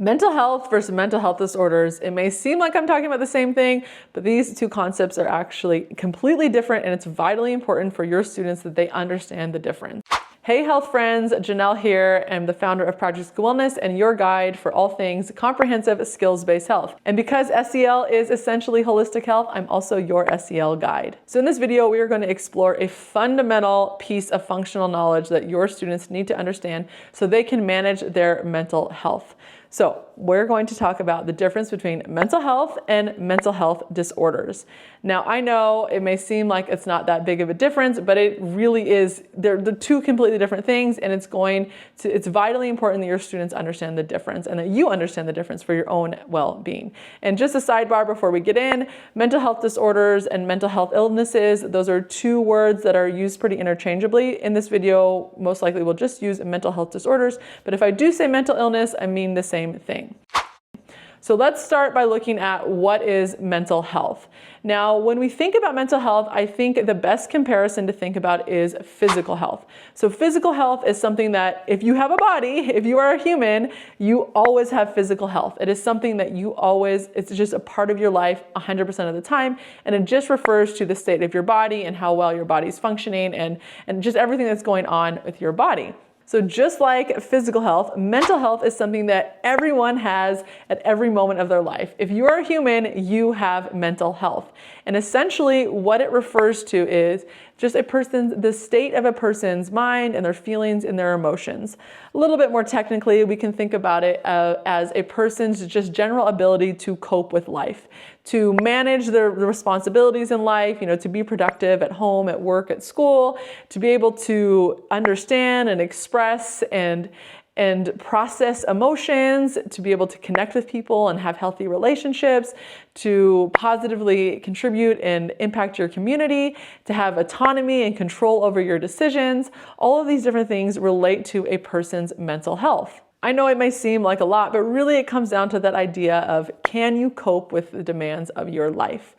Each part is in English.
Mental health versus mental health disorders. It may seem like I'm talking about the same thing, but these two concepts are actually completely different, and it's vitally important for your students that they understand the difference. Hey health friends, Janelle here. I'm the founder of Project Wellness and your guide for all things comprehensive skills-based health. And because SEL is essentially holistic health, I'm also your SEL guide. So in this video, we are going to explore a fundamental piece of functional knowledge that your students need to understand so they can manage their mental health. So we're going to talk about the difference between mental health and mental health disorders. Now, I know it may seem like it's not that big of a difference, but it really is. They're two completely different things, and it's vitally important that your students understand the difference and that you understand the difference for your own well-being. And just a sidebar before we get in, mental health disorders and mental health illnesses, those are two words that are used pretty interchangeably. In this video, most likely we'll just use mental health disorders, but if I do say mental illness, I mean the same thing. So let's start by looking at what is mental health. Now, when we think about mental health, I think the best comparison to think about is physical health. So physical health is something that if you have a body, if you are a human, you always have physical health. It is something that it's just a part of your life 100% of the time. And it just refers to the state of your body and how well your body is functioning and just everything that's going on with your body. So just like physical health, mental health is something that everyone has at every moment of their life. If you are a human, you have mental health. And essentially what it refers to is just the state of a person's mind and their feelings and their emotions. A little bit more technically, we can think about it as a person's just general ability to cope with life, to manage their responsibilities in life, to be productive at home, at work, at school, to be able to understand and express and process emotions, to be able to connect with people and have healthy relationships, to positively contribute and impact your community, to have autonomy and control over your decisions. All of these different things relate to a person's mental health. I know it may seem like a lot, but really it comes down to that idea of, can you cope with the demands of your life?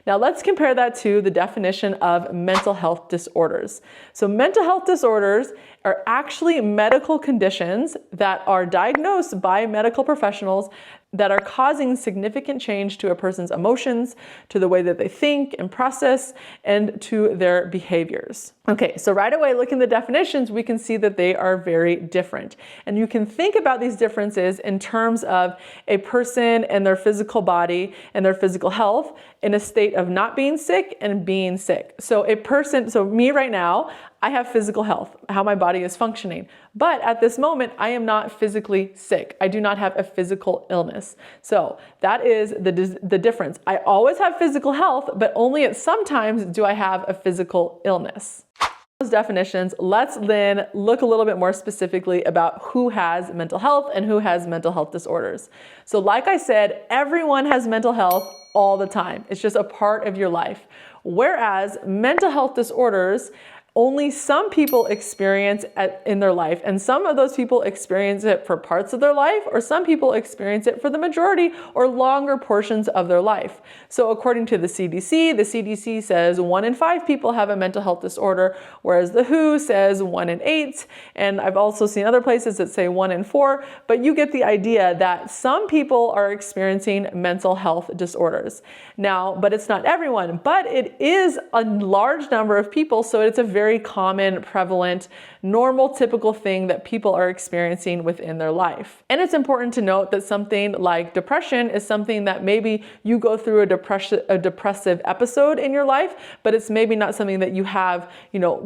Now let's compare that to the definition of mental health disorders. So mental health disorders are actually medical conditions that are diagnosed by medical professionals that are causing significant change to a person's emotions, to the way that they think and process, and to their behaviors. Okay, so right away, looking at the definitions, we can see that they are very different. And you can think about these differences in terms of a person and their physical body and their physical health in a state of not being sick and being sick. So me right now, I have physical health, how my body is functioning. But at this moment, I am not physically sick. I do not have a physical illness. So that is the difference. I always have physical health, but only at some times do I have a physical illness. Those definitions, let's then look a little bit more specifically about who has mental health and who has mental health disorders. So like I said, everyone has mental health all the time. It's just a part of your life. Whereas mental health disorders, only some people experience in their life, and some of those people experience it for parts of their life, or some people experience it for the majority or longer portions of their life. So according to the CDC says 1 in 5 people have a mental health disorder, whereas the WHO says 1 in 8, and I've also seen other places that say 1 in 4, but you get the idea that some people are experiencing mental health disorders. Now, but it's not everyone, but it is a large number of people, so it's a very common, prevalent, normal, typical thing that people are experiencing within their life. And it's important to note that something like depression is something that maybe you go through a depressive episode in your life, but it's maybe not something that you have,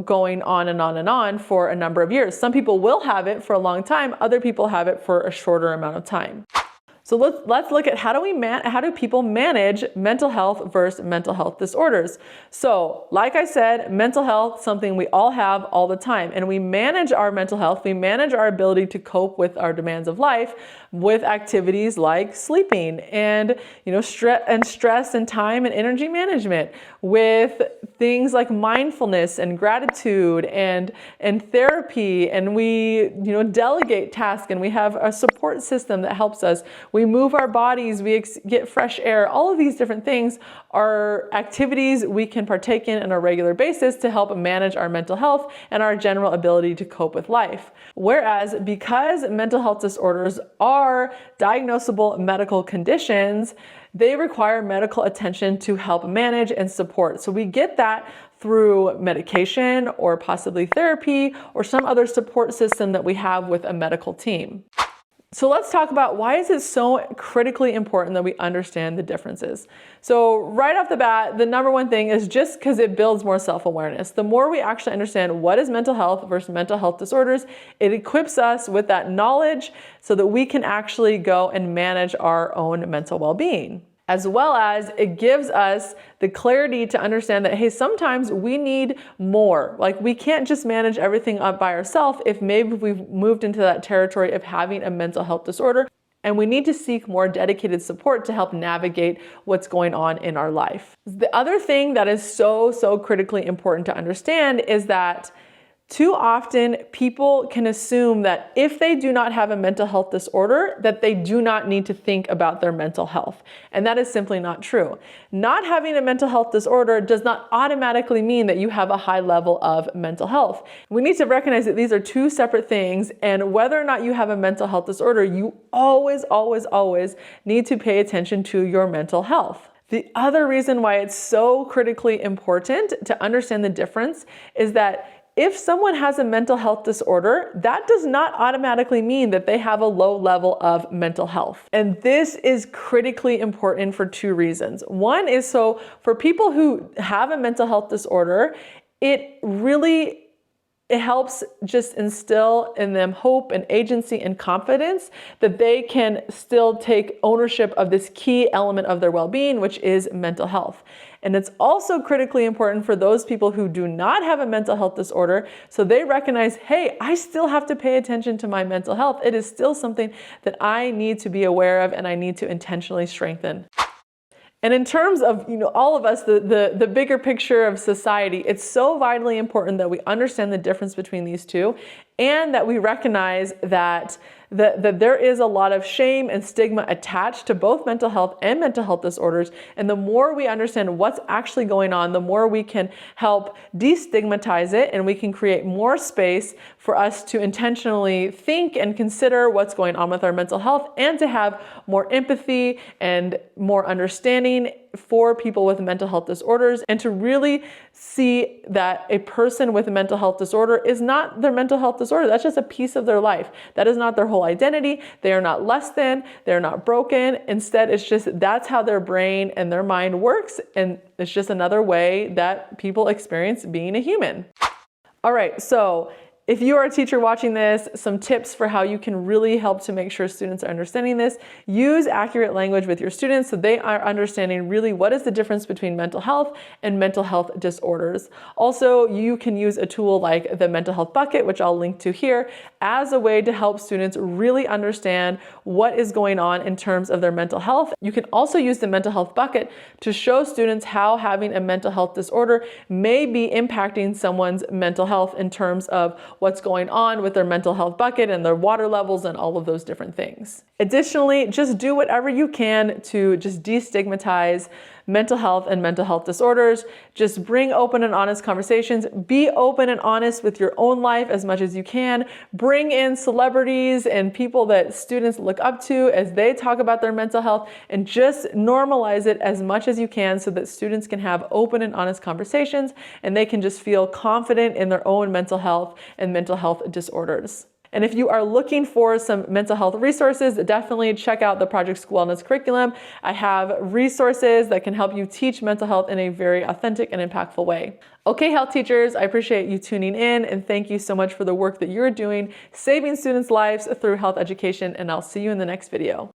going on and on and on for a number of years. Some people will have it for a long time. Other people have it for a shorter amount of time. So let's look at how do people manage mental health versus mental health disorders. So like I said, mental health, something we all have all the time, and we manage our mental health, we manage our ability to cope with our demands of life with activities like sleeping and stress and time and energy management, with things like mindfulness and gratitude and therapy, and we delegate tasks, and we have a support system that helps us we move our bodies, we get fresh air. All of these different things are activities we can partake in on a regular basis to help manage our mental health and our general ability to cope with life. Whereas because mental health disorders are diagnosable medical conditions, they require medical attention to help manage and support. So we get that through medication or possibly therapy or some other support system that we have with a medical team. So let's talk about why is it so critically important that we understand the differences. So right off the bat, the number one thing is just because it builds more self-awareness. The more we actually understand what is mental health versus mental health disorders, it equips us with that knowledge so that we can actually go and manage our own mental well-being. As well as it gives us the clarity to understand that, hey, sometimes we need more. Like we can't just manage everything up by ourselves if maybe we've moved into that territory of having a mental health disorder, and we need to seek more dedicated support to help navigate what's going on in our life. The other thing that is so critically important to understand is that too often, people can assume that if they do not have a mental health disorder, that they do not need to think about their mental health. And that is simply not true. Not having a mental health disorder does not automatically mean that you have a high level of mental health. We need to recognize that these are two separate things, and whether or not you have a mental health disorder, you always need to pay attention to your mental health. The other reason why it's so critically important to understand the difference is that if someone has a mental health disorder, that does not automatically mean that they have a low level of mental health. And this is critically important for two reasons. One is, so for people who have a mental health disorder, it helps just instill in them hope and agency and confidence that they can still take ownership of this key element of their well-being, which is mental health. And it's also critically important for those people who do not have a mental health disorder, so they recognize, hey, I still have to pay attention to my mental health. It is still something that I need to be aware of and I need to intentionally strengthen. And in terms of, all of us, the bigger picture of society, it's so vitally important that we understand the difference between these two, and that we recognize that there is a lot of shame and stigma attached to both mental health and mental health disorders. And the more we understand what's actually going on, the more we can help destigmatize it, and we can create more space for us to intentionally think and consider what's going on with our mental health, and to have more empathy and more understanding for people with mental health disorders, and to really see that a person with a mental health disorder is not their mental health disorder. That's just a piece of their life. That is not their whole identity. They are not less than, they're not broken. Instead, it's just that's how their brain and their mind works, and it's just another way that people experience being a human. All right, so if you are a teacher watching this, some tips for how you can really help to make sure students are understanding this. Use accurate language with your students so they are understanding really what is the difference between mental health and mental health disorders. Also, you can use a tool like the mental health bucket, which I'll link to here, as a way to help students really understand what is going on in terms of their mental health. You can also use the mental health bucket to show students how having a mental health disorder may be impacting someone's mental health in terms of what's going on with their mental health bucket and their water levels and all of those different things. Additionally, just do whatever you can to just destigmatize mental health and mental health disorders. Just bring open and honest conversations. Be open and honest with your own life as much as you can. Bring in celebrities and people that students look up to as they talk about their mental health, and just normalize it as much as you can so that students can have open and honest conversations and they can just feel confident in their own mental health and mental health disorders. And if you are looking for some mental health resources, definitely check out the Project School Wellness curriculum. I have resources that can help you teach mental health in a very authentic and impactful way. Okay, health teachers, I appreciate you tuning in, and thank you so much for the work that you're doing, saving students' lives through health education, and I'll see you in the next video.